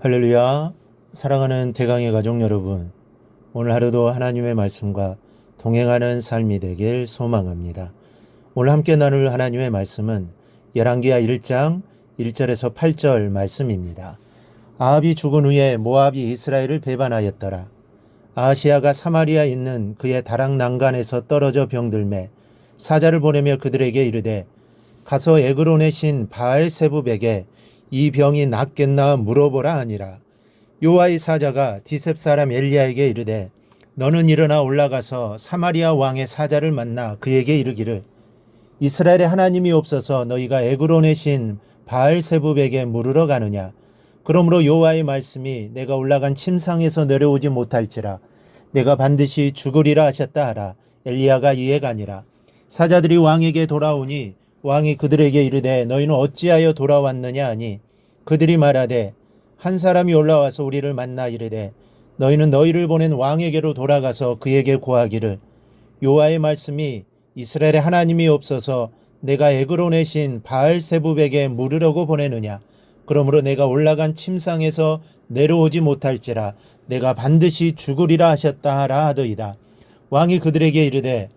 할렐루야. 사랑하는 대강의 가족 여러분, 오늘 하루도 하나님의 말씀과 동행하는 삶이 되길 소망합니다. 오늘 함께 나눌 하나님의 말씀은 열왕기하 1장 1절에서 8절 말씀입니다. 아합이 죽은 후에 모압이 이스라엘을 배반하였더라. 아하시아가 사마리아에 있는 그의 다락 난간에서 떨어져 병들매 사자를 보내며 그들에게 이르되, 가서 에그론의 신 바알세붑에게 이 병이 낫겠나 물어보라 하니라. 여호와의 사자가 디셉 사람 엘리야에게 이르되, 너는 일어나 올라가서 사마리아 왕의 사자를 만나 그에게 이르기를, 이스라엘의 하나님이 없어서 너희가 에그론의 신 바알세붑에게 물으러 가느냐. 그러므로 여호와의 말씀이 내가 올라간 침상에서 내려오지 못할지라 내가 반드시 죽으리라 하셨다 하라. 엘리야가 이에 가니라. 사자들이 왕에게 돌아오니 왕이 그들에게 이르되, 너희는 어찌하여 돌아왔느냐 하니 그들이 말하되, 한 사람이 올라와서 우리를 만나 이르되, 너희는 너희를 보낸 왕에게로 돌아가서 그에게 고하기를, 여호와의 말씀이 이스라엘의 하나님이 없어서 내가 에그론의 신 바알세붑에게 물으려고 보내느냐. 그러므로 내가 올라간 침상에서 내려오지 못할지라 내가 반드시 죽으리라 하셨다 하라 하더이다. 왕이 그들에게 이르되,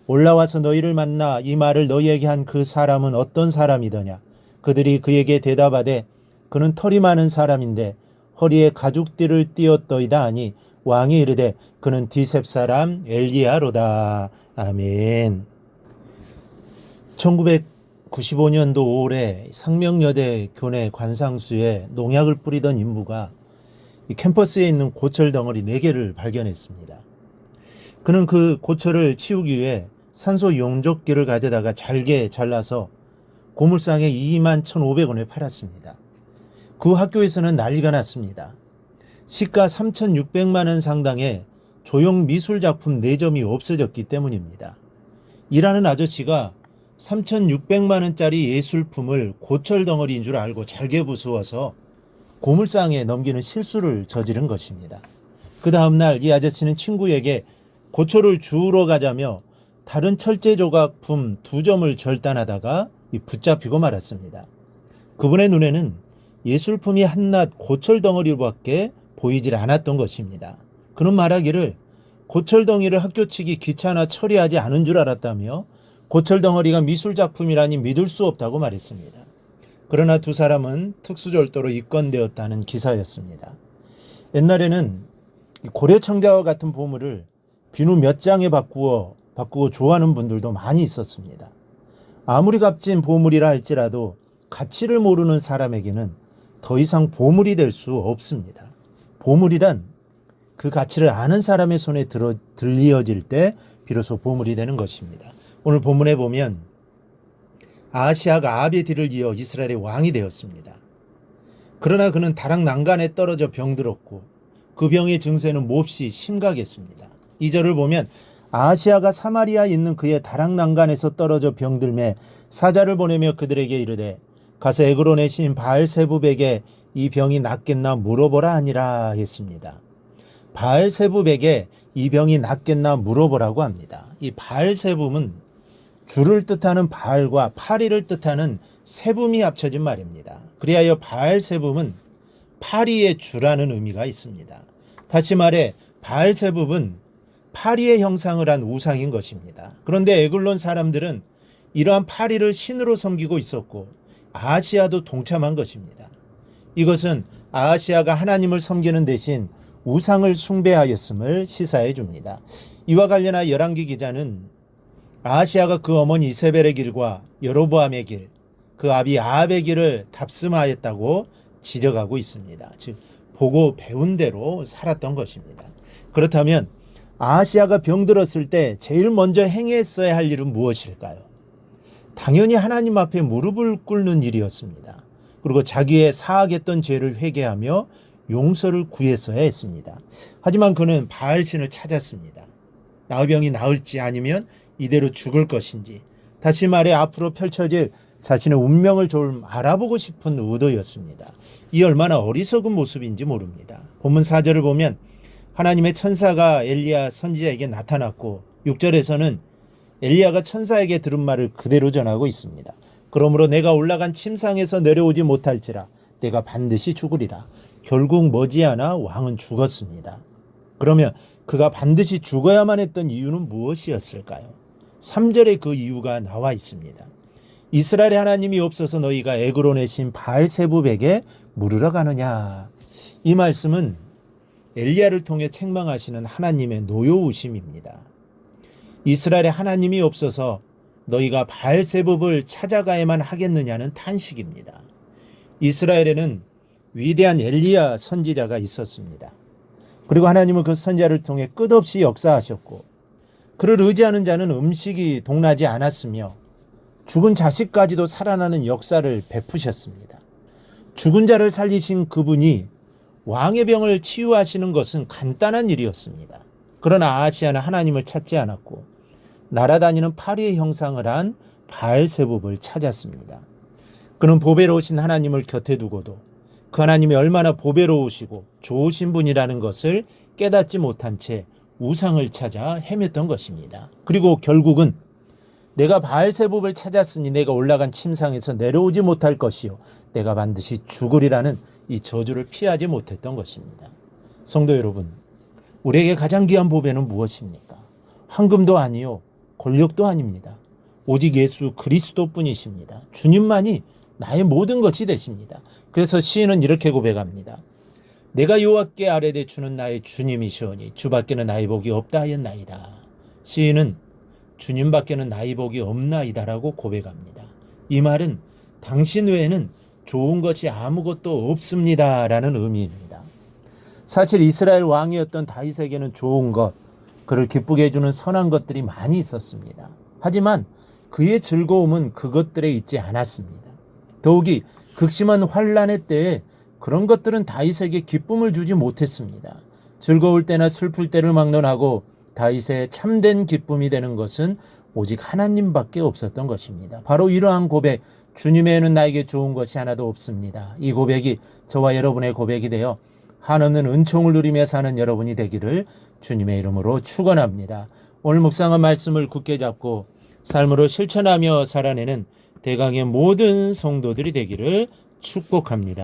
올라와서 너희를 만나 이 말을 너희에게 한 그 사람은 어떤 사람이더냐. 그들이 그에게 대답하되, 그는 털이 많은 사람인데 허리에 가죽띠를 띠었더이다 하니 왕이 이르되, 그는 디셉 사람 엘리야로다. 아멘. 1995년도 5월에 상명여대 교내 관상수에 농약을 뿌리던 인부가 이 캠퍼스에 있는 고철 덩어리 4개를 발견했습니다. 그는 그 고철을 치우기 위해 산소 용접기를 가져다가 잘게 잘라서 고물상에 21,500원에 팔았습니다. 그 학교에서는 난리가 났습니다. 시가 3,600만 원 상당의 조형 미술작품 4점이 없어졌기 때문입니다. 일하는 아저씨가 3,600만 원짜리 예술품을 고철 덩어리인 줄 알고 잘게 부수어서 고물상에 넘기는 실수를 저지른 것입니다. 그 다음날 이 아저씨는 친구에게 고철을 주우러 가자며 다른 철제 조각품 2점을 절단하다가 붙잡히고 말았습니다. 그분의 눈에는 예술품이 한낱 고철 덩어리밖에 보이질 않았던 것입니다. 그는 말하기를, 고철 덩이를 학교 측이 귀찮아 처리하지 않은 줄 알았다며 고철 덩어리가 미술작품이라니 믿을 수 없다고 말했습니다. 그러나 두 사람은 특수절도로 입건되었다는 기사였습니다. 옛날에는 고래청자와 같은 보물을 비누 몇 장에 바꾸고 좋아하는 분들도 많이 있었습니다. 아무리 값진 보물이라 할지라도 가치를 모르는 사람에게는 더 이상 보물이 될 수 없습니다. 보물이란 그 가치를 아는 사람의 손에 들려질 때 비로소 보물이 되는 것입니다. 오늘 본문에 보면 아하시아가 아합의 뒤를 이어 이스라엘의 왕이 되었습니다. 그러나 그는 다락 난간에 떨어져 병들었고 그 병의 증세는 몹시 심각했습니다. 2절을 보면 아하시아가 사마리아에 있는 그의 다락 난간에서 떨어져 병들매 사자를 보내며 그들에게 이르되, 가서 에그론의 신 바알세붑에게 이 병이 낫겠나 물어보라 하니라 했습니다. 바알세붑에게 이 병이 낫겠나 물어보라고 합니다. 이 바알세붑은 주를 뜻하는 바알과 파리를 뜻하는 세붑이 합쳐진 말입니다. 그리하여 바알세붑은 파리의 주라는 의미가 있습니다. 다시 말해 바알세붑은 파리의 형상을 한 우상인 것입니다. 그런데 에글론 사람들은 이러한 파리를 신으로 섬기고 있었고 아하시아도 동참한 것입니다. 이것은 아하시아가 하나님을 섬기는 대신 우상을 숭배하였음을 시사해 줍니다. 이와 관련하여 열왕기 기자는 아하시아가 그 어머니 이세벨의 길과 여로보암의 길, 그 아비 아합의 길을 답습하였다고 지적하고 있습니다. 즉 보고 배운 대로 살았던 것입니다. 그렇다면 아하시아가 병들었을 때 제일 먼저 행했어야 할 일은 무엇일까요? 당연히 하나님 앞에 무릎을 꿇는 일이었습니다. 그리고 자기의 사악했던 죄를 회개하며 용서를 구했어야 했습니다. 하지만 그는 바알신을 찾았습니다. 나병이 나을지 아니면 이대로 죽을 것인지, 다시 말해 앞으로 펼쳐질 자신의 운명을 좀 알아보고 싶은 의도였습니다. 이 얼마나 어리석은 모습인지 모릅니다. 본문 4절을 보면 하나님의 천사가 엘리야 선지자에게 나타났고 6절에서는 엘리야가 천사에게 들은 말을 그대로 전하고 있습니다. 그러므로 내가 올라간 침상에서 내려오지 못할지라 내가 반드시 죽으리라. 결국 머지않아 왕은 죽었습니다. 그러면 그가 반드시 죽어야만 했던 이유는 무엇이었을까요? 3절에 그 이유가 나와 있습니다. 이스라엘의 하나님이 없어서 너희가 에그로 내신 바알세붑에게 물으러 가느냐. 이 말씀은 엘리야를 통해 책망하시는 하나님의 노여우심입니다. 이스라엘의 하나님이 없어서 너희가 바알세붑을 찾아가야만 하겠느냐는 탄식입니다. 이스라엘에는 위대한 엘리야 선지자가 있었습니다. 그리고 하나님은 그 선지자를 통해 끝없이 역사하셨고 그를 의지하는 자는 음식이 동나지 않았으며 죽은 자식까지도 살아나는 역사를 베푸셨습니다. 죽은 자를 살리신 그분이 왕의 병을 치유하시는 것은 간단한 일이었습니다. 그러나 아하시아는 하나님을 찾지 않았고 날아다니는 파리의 형상을 한 바알세붑을 찾았습니다. 그는 보배로우신 하나님을 곁에 두고도 그 하나님이 얼마나 보배로우시고 좋으신 분이라는 것을 깨닫지 못한 채 우상을 찾아 헤맸던 것입니다. 그리고 결국은 내가 바알세붑을 찾았으니 내가 올라간 침상에서 내려오지 못할 것이요 내가 반드시 죽으리라는 이 저주를 피하지 못했던 것입니다. 성도 여러분, 우리에게 가장 귀한 보배는 무엇입니까? 황금도 아니요 권력도 아닙니다. 오직 예수 그리스도뿐이십니다. 주님만이 나의 모든 것이 되십니다. 그래서 시인은 이렇게 고백합니다. 내가 여호와께 아뢰되 주는 나의 주님이시오니 주밖에는 나의 복이 없다 하였나이다. 시인은 주님밖에는 나의 복이 없나이다라고 고백합니다. 이 말은 당신 외에는 좋은 것이 아무것도 없습니다라는 의미입니다. 사실 이스라엘 왕이었던 다윗에게는 좋은 것, 그를 기쁘게 해주는 선한 것들이 많이 있었습니다. 하지만 그의 즐거움은 그것들에 있지 않았습니다. 더욱이 극심한 환난의 때에 그런 것들은 다윗에게 기쁨을 주지 못했습니다. 즐거울 때나 슬플 때를 막론하고 다윗의 참된 기쁨이 되는 것은 오직 하나님밖에 없었던 것입니다. 바로 이러한 고백, 주님 외에는 나에게 좋은 것이 하나도 없습니다. 이 고백이 저와 여러분의 고백이 되어 한없는 은총을 누리며 사는 여러분이 되기를 주님의 이름으로 축원합니다. 오늘 묵상한 말씀을 굳게 잡고 삶으로 실천하며 살아내는 대강의 모든 성도들이 되기를 축복합니다.